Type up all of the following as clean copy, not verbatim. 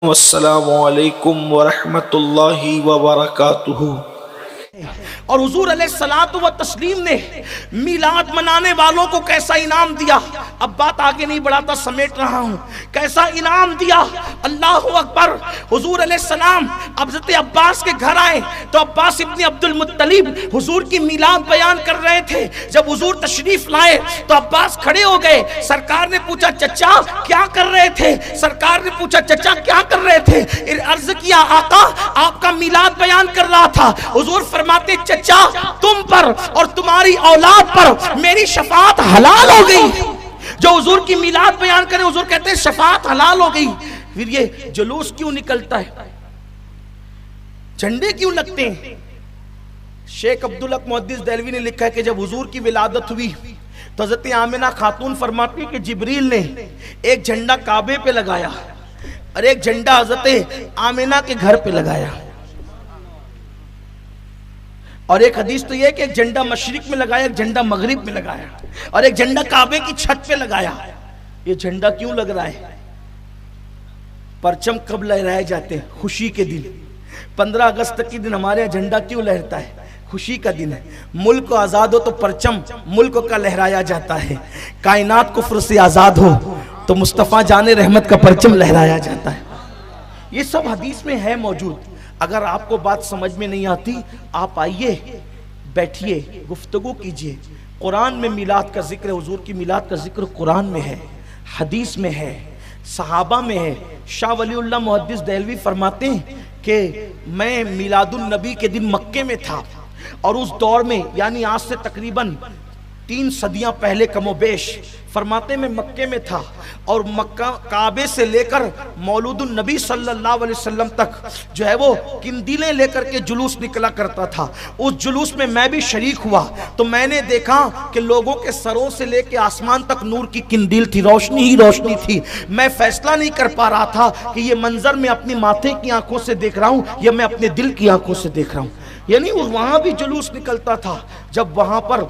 والسلام علیکم ورحمۃ اللہ وبرکاتہ۔ اور حضور علیہ الصلوۃ والتسلیم نے میلاد منانے والوں کو کیسا انعام دیا، اب بات آگے نہیں بڑھاتا، سمیٹ رہا ہوں، کیسا انعام دیا، اللہ اکبر۔ حضور علیہ السلام حضرت عباس کے گھر آئے تو عباس ابن عبد المطلب حضور کی میلاد بیان کر رہے تھے۔ جب حضور تشریف لائے تو عباس کھڑے ہو گئے، سرکار نے پوچھا چچا کیا کر رہے تھے؟ سرکار نے پوچھا چچا کیا کر رہے تھے؟ عرض کیا آقا آپ کا میلاد بیان کر رہا تھا۔ حضور فرماتے چچا تم پر اور تمہاری اولاد پر میری شفاعت حلال ہو گئی۔ جو حضور کی میلاد بیان کرے حضور کہتے ہیں شفاعت حلال ہو گئی۔ پھر یہ جلوس کیوں نکلتا ہے، جھنڈے کیوں لگتے ہیں؟ شیخ عبدالحق محدث دہلوی نے لکھا ہے کہ جب حضور کی ولادت ہوئی تو حضرت آمنہ خاتون فرماتی کہ جبریل نے ایک جھنڈا کعبے پہ لگایا اور ایک جھنڈا حضرت آمنہ کے گھر پہ لگایا، اور ایک حدیث تو یہ ہے کہ ایک جھنڈا مشرق میں لگایا، ایک جھنڈا مغرب میں لگایا، اور ایک جھنڈا کعبے کی چھت پہ لگایا۔ یہ جھنڈا کیوں لگ رہا ہے؟ پرچم کب لہرائے جاتے ہیں؟ خوشی کے دن۔ 15 اگست کے دن ہمارے یہاں جھنڈا کیوں لہرتا ہے؟ خوشی کا دن ہے۔ ملک آزاد ہو تو پرچم ملک کا لہرایا جاتا ہے، کائنات کفر سے آزاد ہو تو مصطفیٰ جان رحمت کا پرچم لہرایا جاتا ہے۔ یہ سب حدیث میں ہے موجود۔ اگر آپ کو بات سمجھ میں نہیں آتی آپ آئیے بیٹھیے گفتگو کیجئے۔ قرآن میں میلاد کا ذکر ہے، حضور کی میلاد کا ذکر قرآن میں ہے، حدیث میں ہے، صحابہ میں ہے۔ شاہ ولی اللہ محدث دہلوی فرماتے ہیں کہ میں میلاد النبی کے دن مکے میں تھا، اور اس دور میں یعنی آج سے تقریباً 3 صدیاں پہلے کم و بیش، فرماتے میں مکے میں تھا اور مکہ کعبے سے لے کر مولود النبی صلی اللہ علیہ وسلم تک جو ہے وہ قندیلیں لے کر کے جلوس نکلا کرتا تھا۔ اس جلوس میں بھی شریک ہوا تو میں نے دیکھا کہ لوگوں کے سروں سے لے کے آسمان تک نور کی قندیل تھی، روشنی ہی روشنی تھی۔ میں فیصلہ نہیں کر پا رہا تھا کہ یہ منظر میں اپنی ماتھے کی آنکھوں سے دیکھ رہا ہوں یا میں اپنے دل کی آنکھوں سے دیکھ رہا ہوں۔ یعنی وہاں بھی جلوس نکلتا تھا، جب وہاں پر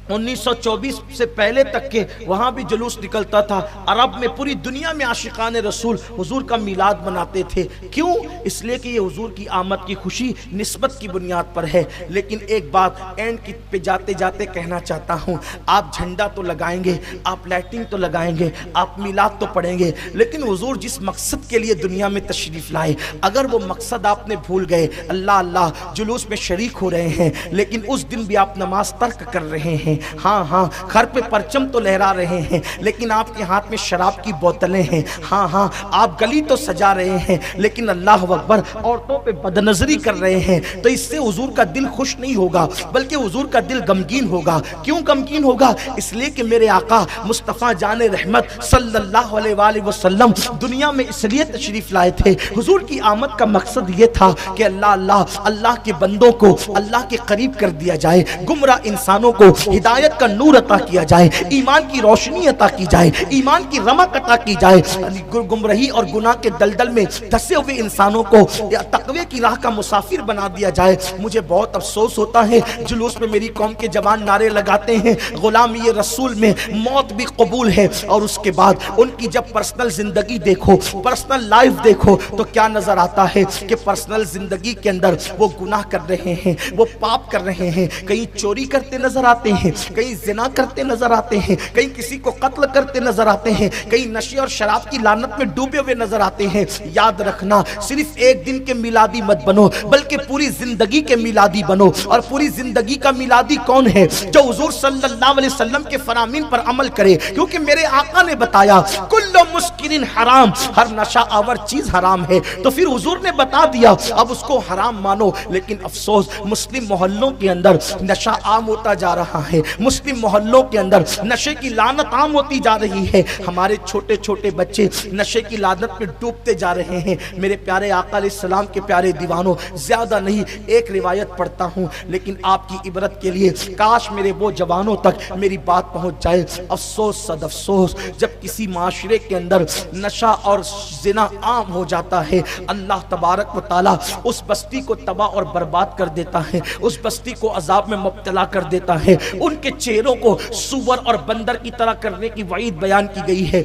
1924 سے پہلے تک کے وہاں بھی جلوس نکلتا تھا۔ عرب میں پوری دنیا میں عاشقان رسول حضور کا میلاد مناتے تھے۔ کیوں؟ اس لیے کہ یہ حضور کی آمد کی خوشی نسبت کی بنیاد پر ہے۔ لیکن ایک بات اینڈ کی پہ جاتے جاتے کہنا چاہتا ہوں، آپ جھنڈا تو لگائیں گے، آپ لائٹنگ تو لگائیں گے، آپ میلاد تو پڑھیں گے، لیکن حضور جس مقصد کے لیے دنیا میں تشریف لائے اگر وہ مقصد آپ نے بھول گئے، اللہ اللہ جلوس میں شریک ہو رہے ہیں لیکن اس دن بھی آپ نماز ترک کر رہے ہیں، ہاں گھر پہ پرچم تو لہرا رہے ہیں لیکن آپ کے ہاتھ میں شراب کی بوتلیں ہیں، ہاں آپ گلی تو سجا رہے ہیں لیکن اللہ اکبر عورتوں پہ بدنظری کر رہے ہیں، تو اس سے حضور کا دل خوش نہیں ہوگا بلکہ حضور کا دل غمگین ہوگا۔ کیوں غمگین ہوگا؟ اس لیے کہ میرے آقا مصطفیٰ جان رحمت صلی اللہ علیہ وآلہ وسلم دنیا میں اس لیے تشریف لائے تھے۔ حضور کی آمد کا مقصد یہ تھا کہ اللہ کے بندوں کو اللہ کے قریب کر دیا جائے، گمراہ انسانوں کو ہدایت کا نور عطا کیا جائے، ایمان کی روشنی عطا کی جائے، ایمان کی رمق عطا کی جائے، گمراہی اور گناہ کے دلدل میں دھسے ہوئے انسانوں کو تقوی کی راہ کا مسافر بنا دیا جائے۔ مجھے بہت افسوس ہوتا ہے جلوس میں میری قوم کے جوان نعرے لگاتے ہیں غلامی رسول میں موت بھی قبول ہے، اور اس کے بعد ان کی جب پرسنل زندگی دیکھو، پرسنل لائف دیکھو تو کیا نظر آتا ہے کہ پرسنل زندگی کے اندر وہ گناہ کر رہے ہیں، وہ پاپ کر رہے ہیں، کہیں چوری کرتے نظر آتے ہیں، کہیں زنا کرتے نظر آتے ہیں، کہیں کسی کو قتل کرتے نظر آتے ہیں، کہیں نشے اور شراب کی لعنت میں ڈوبے ہوئے نظر آتے ہیں۔ یاد رکھنا صرف ایک دن کے میلادی مت بنو بلکہ پوری زندگی کے میلادی بنو، اور پوری زندگی کا میلادی کون ہے؟ جو حضور صلی اللہ علیہ وسلم کے فرامین پر عمل کرے، کیونکہ میرے آقا نے بتایا کل مسکرین حرام، ہر نشہ آور چیز حرام ہے، تو پھر حضور نے بتا دیا اب اس کو حرام مانو۔ لیکن افسوس مسلم محلوں کے اندر نشہ عام ہوتا جا رہا ہے، مسلم محلوں کے اندر نشے کی لعنت عام ہوتی جا رہی ہے، ہمارے چھوٹے چھوٹے بچے نشے کی لعنت میں ڈوبتے جا رہے ہیں۔ میرے پیارے آقا علیہ السلام کے پیارے دیوانوں، زیادہ نہیں ایک روایت پڑھتا ہوں لیکن آپ کی عبرت کے لیے، کاش میرے وہ جوانوں تک میری بات پہنچ جائے۔ افسوس صد افسوس جب کسی معاشرے کے اندر نشہ اور زنا عام ہو جاتا ہے، اللہ تبارک و تعالی اس بستی کو تباہ اور برباد کر دیتا ہے، اس بستی کو عذاب میں مبتلا کر دیتا ہے، ان کے چہروں کو سور اور بندر کی طرح کرنے کی وعید بیان کی گئی ہے۔